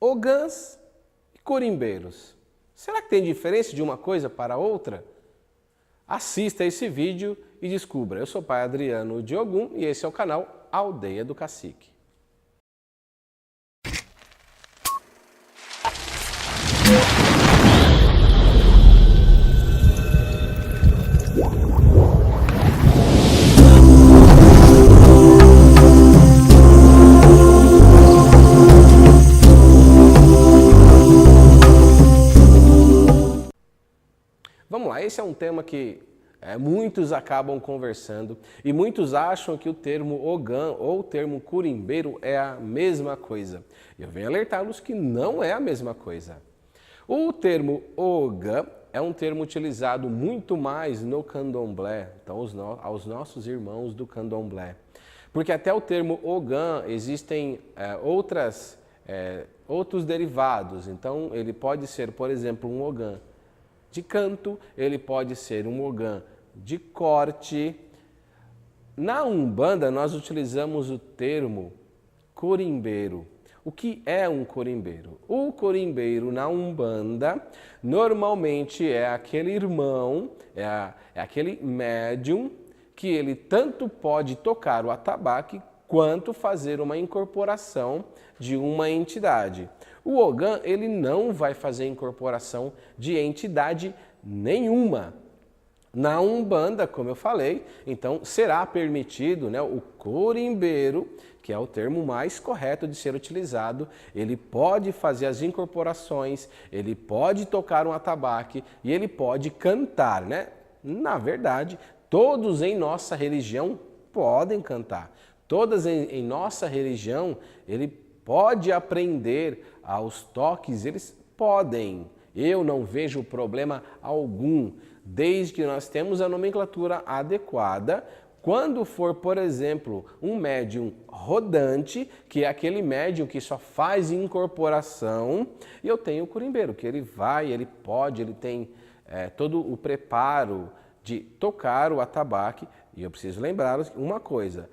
ogãs e corimbeiros. Será que tem diferença de uma coisa para outra? Assista esse vídeo e descubra. Eu sou o Pai Adriano de Ogum e esse é o canal Aldeia do Cacique. Vamos lá, esse é um tema que muitos acabam conversando e muitos acham que o termo ogã ou o termo curimbeiro é a mesma coisa. Eu venho alertá-los que não é a mesma coisa. O termo ogã é um termo utilizado muito mais no candomblé, então aos nossos irmãos do candomblé. Porque até o termo ogã existem outros derivados, então ele pode ser, por exemplo, um ogã de canto, ele pode ser um ogã de corte. Na Umbanda, nós utilizamos o termo corimbeiro. O que é um corimbeiro? O corimbeiro na Umbanda, normalmente é aquele irmão, é aquele médium que ele tanto pode tocar o atabaque quanto fazer uma incorporação de uma entidade. O ogã, ele não vai fazer incorporação de entidade nenhuma. Na Umbanda, como eu falei, então será permitido, o corimbeiro, que é o termo mais correto de ser utilizado, ele pode fazer as incorporações, ele pode tocar um atabaque e ele pode cantar, Na verdade, todos em nossa religião podem cantar. Todas em nossa religião, ele pode aprender aos toques, eles podem. Eu não vejo problema algum, desde que nós temos a nomenclatura adequada. Quando for, por exemplo, um médium rodante, que é aquele médium que só faz incorporação, e eu tenho o curimbeiro, que ele vai, ele pode, ele tem todo o preparo de tocar o atabaque. E eu preciso lembrar uma coisa: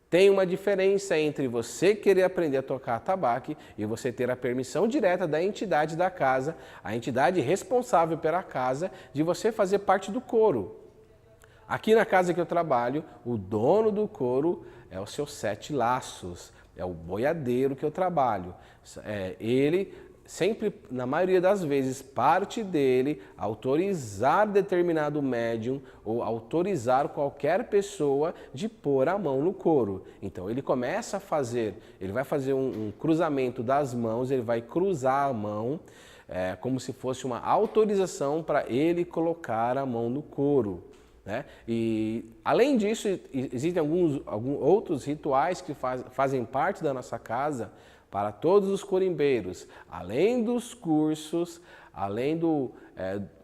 tem uma diferença entre você querer aprender a tocar atabaque e você ter a permissão direta da entidade da casa, a entidade responsável pela casa, de você fazer parte do coro. Aqui na casa que eu trabalho, o dono do coro é o seu Sete Laços, é o boiadeiro que eu trabalho. Ele sempre, na maioria das vezes, parte dele autorizar determinado médium ou autorizar qualquer pessoa de pôr a mão no coro. Então ele começa a fazer, ele vai fazer um cruzamento das mãos, ele vai cruzar a mão, como se fosse uma autorização para ele colocar a mão no coro. E além disso, existem alguns outros rituais que fazem parte da nossa casa, para todos os corimbeiros, além dos cursos, além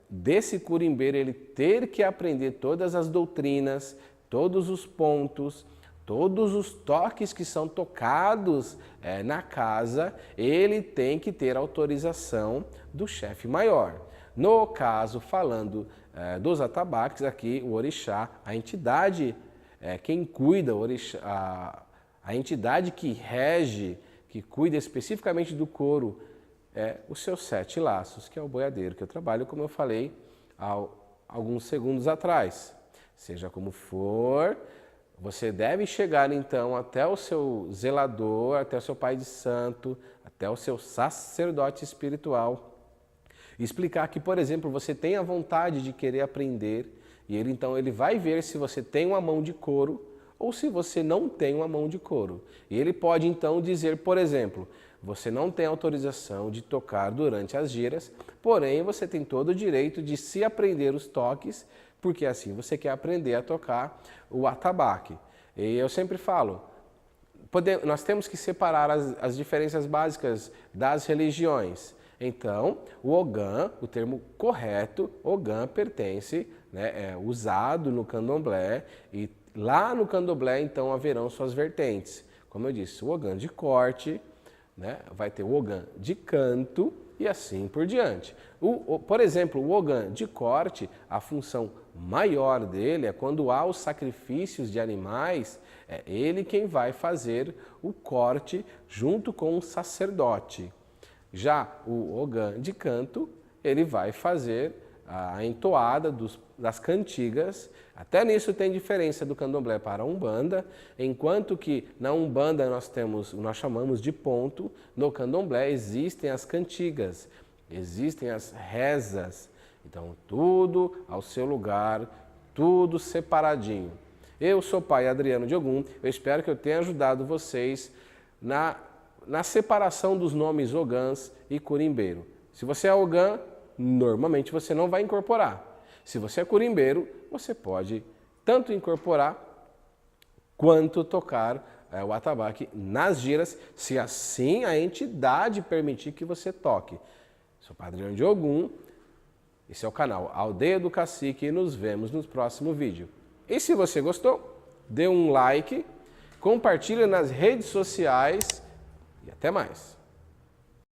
desse curimbeiro ele ter que aprender todas as doutrinas, todos os pontos, todos os toques que são tocados na casa, ele tem que ter autorização do chefe maior. No caso, falando dos atabaques, aqui o orixá, a entidade, quem cuida, a entidade que rege, que cuida especificamente do coro, é os seus Sete Laços, que é o boiadeiro que eu trabalho, como eu falei há alguns segundos atrás. Seja como for, você deve chegar então até o seu zelador, até o seu pai de santo, até o seu sacerdote espiritual, e explicar que, por exemplo, você tem a vontade de querer aprender, e ele vai ver se você tem uma mão de coro ou se você não tem uma mão de coro. E ele pode então dizer, por exemplo, você não tem autorização de tocar durante as giras, porém você tem todo o direito de se aprender os toques, porque assim você quer aprender a tocar o atabaque. E eu sempre falo, nós temos que separar as diferenças básicas das religiões. Então, o ogã, o termo correto, ogã pertence, é usado no candomblé, e lá no candomblé, então, haverão suas vertentes. Como eu disse, o ogã de corte, vai ter o ogã de canto e assim por diante. Por exemplo, o ogã de corte, a função maior dele é quando há os sacrifícios de animais, é ele quem vai fazer o corte junto com o sacerdote. Já o ogã de canto, ele vai fazer a entoada das cantigas. Até nisso tem diferença do candomblé para a Umbanda, enquanto que na Umbanda nós chamamos de ponto, no candomblé existem as cantigas, existem as rezas. Então tudo ao seu lugar, tudo separadinho. Eu sou o pai Adriano de Ogum, eu espero que eu tenha ajudado vocês na separação dos nomes ogãs e curimbeiro. Se você é ogã, normalmente você não vai incorporar. Se você é curimbeiro, você pode tanto incorporar quanto tocar o atabaque nas giras, se assim a entidade permitir que você toque. Sou Padre Adriano de Ogum, esse é o canal Aldeia do Cacique e nos vemos no próximo vídeo. E se você gostou, dê um like, compartilhe nas redes sociais e até mais.